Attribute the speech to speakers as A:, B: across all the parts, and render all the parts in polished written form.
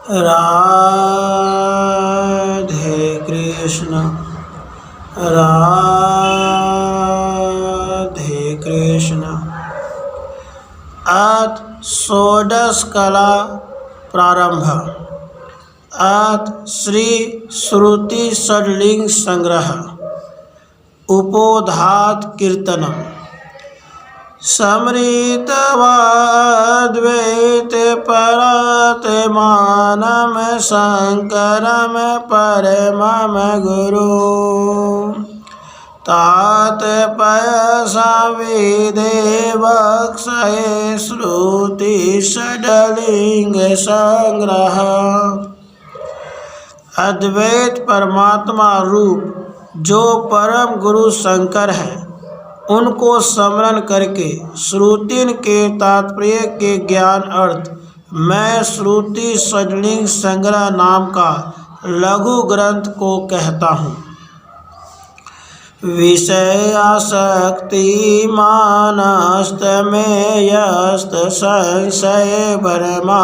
A: राधे कृष्ण राधे कृष्ण। अथ षोडश कला प्रारंभ। अथ श्री श्रुति षड्लिंग संग्रह। उपोद्घात कीर्तनम। समृतवाद्वैत परतमानम शंकरम परमम गुरु तातपय संविदे वक्षये श्रुति षड्लिंग संग्रह। अद्वैत परमात्मा रूप जो परम गुरु शंकर है, उनको स्मरण करके श्रुतिन के तात्पर्य के ज्ञान अर्थ मैं श्रुति षड्लिंग संग्रह नाम का लघु ग्रंथ को कहता हूँ। विषयासक्ति मानस्त में यस्त संशय भरमा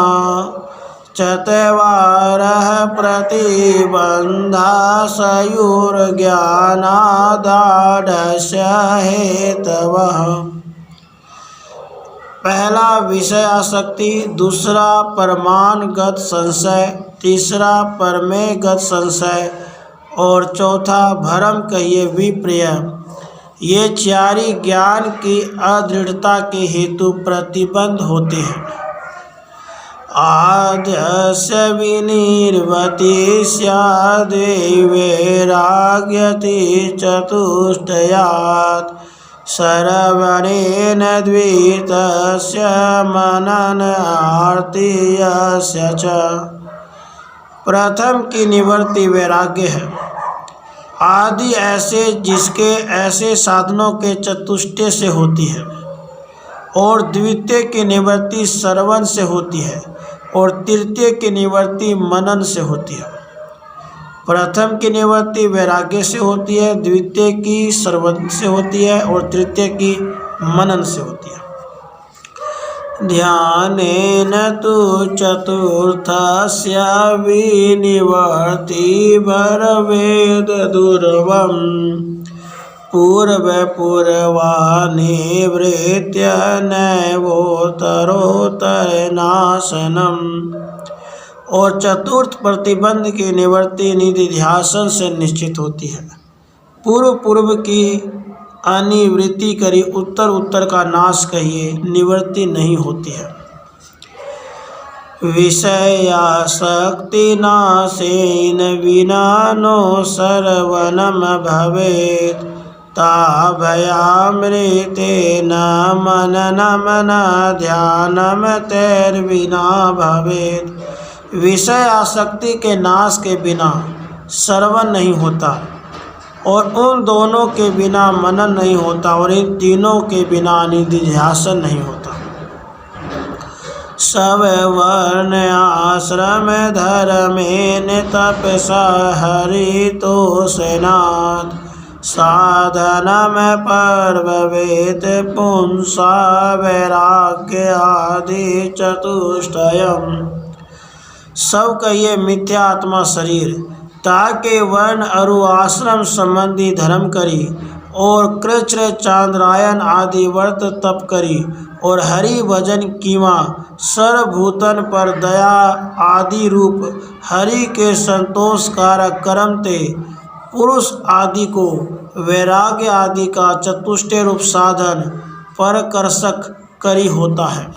A: चत्वारः प्रतिबंधा सयुर्ज्ञानादाढस्य हेतवः। पहला विषय आसक्ति, दूसरा परमाणुगत संशय, तीसरा परमेयगत संशय और चौथा भ्रम कहिए विपर्य। ये चारि ज्ञान की अदृढ़ता के हेतु प्रतिबंध होते हैं। आद्यस्य विनिर्वति स्याद्वैराग्यति चतुष्टयात् श्रवणेन द्वितस्य मननार्तियस्य च। प्रथम की निवृत्ति वैराग्य है। आदि ऐसे जिसके ऐसे साधनों के चतुष्टय से होती है, और द्वितीय की निवृत्ति श्रवण से होती है, और तृतीय की निवृत्ति मनन से होती है। प्रथम की निवृत्ति वैराग्य से होती है, द्वितीय की श्रवण से होती है, और तृतीय की मनन से होती है। ध्यानेन तु चतुर्थस्य विनिवर्ति भवेद् दुर्लभम् पूर्वपूर्वानिवृत्य नैवोत्तरोत्तरनाशनम्। और चतुर्थ प्रतिबंध की निवृत्ति निधिध्यासन से निश्चित होती है। पूर्व की अनिवृत्ति करी उत्तर का नाश कहिए निवृत्ति नहीं होती है। विषयासक्ति नाशेन विना नो श्रवणम भवेत् ताभयामृतेन मननम न ध्यानम तैर्विना भवेत्। विषय आसक्ति के नाश के बिना श्रवण नहीं होता, और उन दोनों के बिना मनन नहीं होता, और इन तीनों के बिना निधिध्यासन नहीं होता। सब वर्ण आश्रम धर्मेण तपसा हरितोषणात् साधनम पर्ववेद पुंसा वैराग्य आदि चतुष्टयम्। सब का ये मिथ्या आत्मा शरीर ताके वर्ण अरु आश्रम संबंधी धर्म करी, और कृच्र चांद्रायन आदि व्रत तप करी, और हरि भजन कीमा सर्वभूतन पर दया आदि रूप हरि के संतोष कारक कर्म ते पुरुष आदि को वैराग्य आदि का चतुष्टय रूप साधन परकर्षक करी होता है।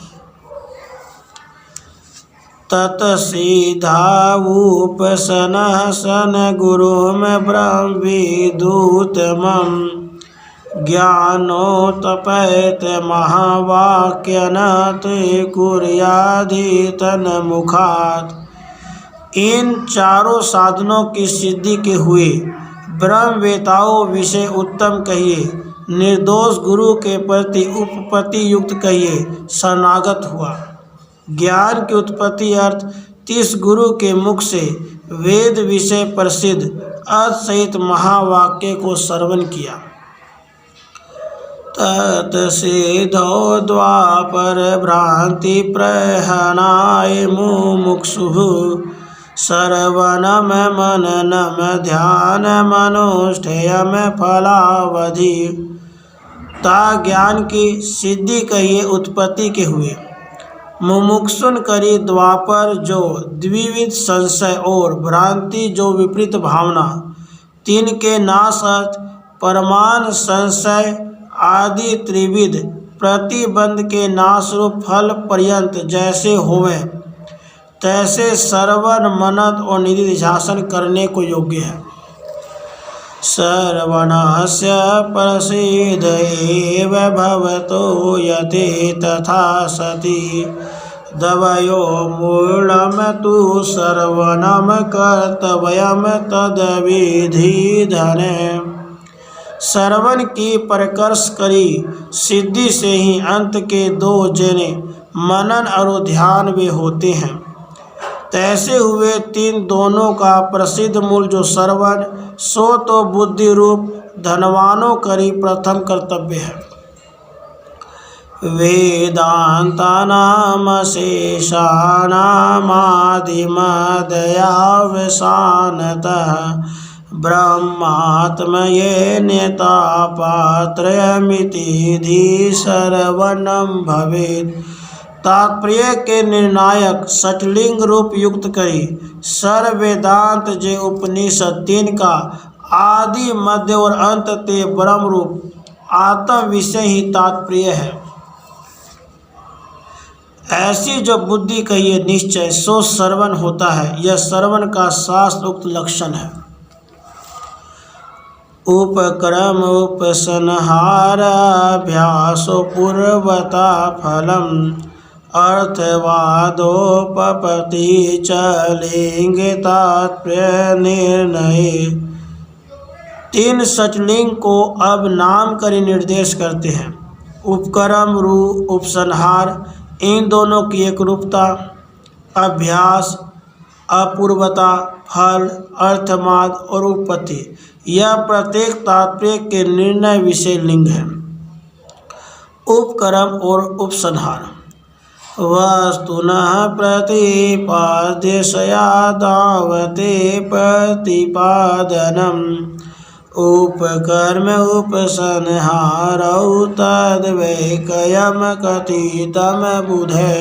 A: तत्सिद्धावुपसनः सन गुरुम ब्रह्मविदुतमम् ज्ञानोत्पैत महावाक्यनत कुर्याधितन मुखात्। इन चारों साधनों की सिद्धि के हुए ब्रह्मवेताओं विषय उत्तम कहिए, निर्दोष गुरु के प्रति उपपत्ति युक्त कहिए शरणागत हुआ। ज्ञान की उत्पत्ति अर्थ 30 गुरु के मुख से वेद विषय प्रसिद्ध अर्थ सहित महावाक्य को श्रवण किया। तत्सिद्धौ द्वापर भ्रांति प्रहनाय मुमुक्षुः श्रवणम मननम ध्यानमनुष्ठेयम फलावधि। ता ज्ञान की सिद्धि कहिए उत्पत्ति के हुए, मुमुक्षुन करी द्वापर जो द्विविध संशय और भ्रांति जो विपरीत भावना, तीन के नाश अर्थ परमान संशय आदि त्रिविध प्रतिबंध के नाश रूप फल पर्यंत जैसे होवे तैसे श्रवण मनन और निधिध्यासन करने को योग्य है। श्रवणस्य प्रसिद्ध एव भवतो यते तथा सति दवयो मूलम तु श्रवणम कर्तव्यम तद्विधिधने। श्रवण की प्रकर्ष करी सिद्धि से ही अंत के दो जने मनन और ध्यान वे होते हैं। तैसे हुए तीन दोनों का प्रसिद्ध मूल जो श्रवण सो तो बुद्धि रूप धनवानों करी प्रथम कर्तव्य है। वेदांतानाम शेषानामादिमदयावसानतः ब्रह्मात्मये नेता पात्रयमिति धि श्रवणम भवेत्। तात्पर्य के निर्णायक सटलिंग रूप युक्त करी सर्व वेदांत जे उपनिषद तीन का आदि मध्य और अंत ते ब्रह्म रूप आत्म विषय ही तात्पर्य है। ऐसी जो बुद्धि कहिए निश्चय सो श्रवण होता है, यह श्रवण का शास्त्र उक्त लक्षण है। उपक्रम उपसंहाराभ्यासो पूर्वता फलम अर्थवादोपपत्ति च लिंग तात्पर्य निर्णय। तीन सचलिंग को अब नाम कर निर्देश करते हैं। उपक्रम रूप उपसंहार इन दोनों की एक रूपता, अभ्यास अपूर्वता, फल अर्थवाद और उपपत्ति, यह प्रत्येक तात्पर्य के निर्णय विषय लिंग है। उपक्रम और उपसंहार वस्तुनः प्रतिपाद्यशया दावते प्रतिपादनम् उपकर्म उपसंहारौ तद्वैकयम् कथितम् बुधे।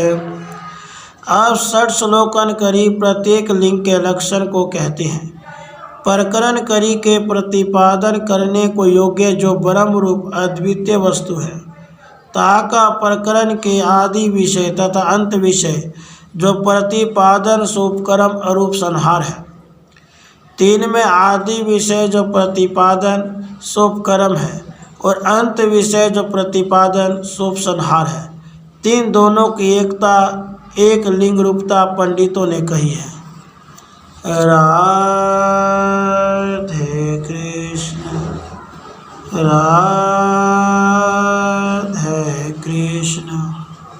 A: अब षट श्लोकन करी प्रत्येक लिंग के लक्षण को कहते हैं। प्रकरण करी के प्रतिपादन करने को योग्य जो ब्रह्म रूप अद्वितीय वस्तु है, ताका प्रकरण के आदि विषय तथा अंत विषय जो प्रतिपादन उपक्रम और उपसंहार है। तीन में आदि विषय जो प्रतिपादन उपक्रम है और अंत विषय जो प्रतिपादन उपसंहार है। तीन दोनों की एकता एक लिंग रूपता पंडितों ने कही है। राधे कृष्ण राधे।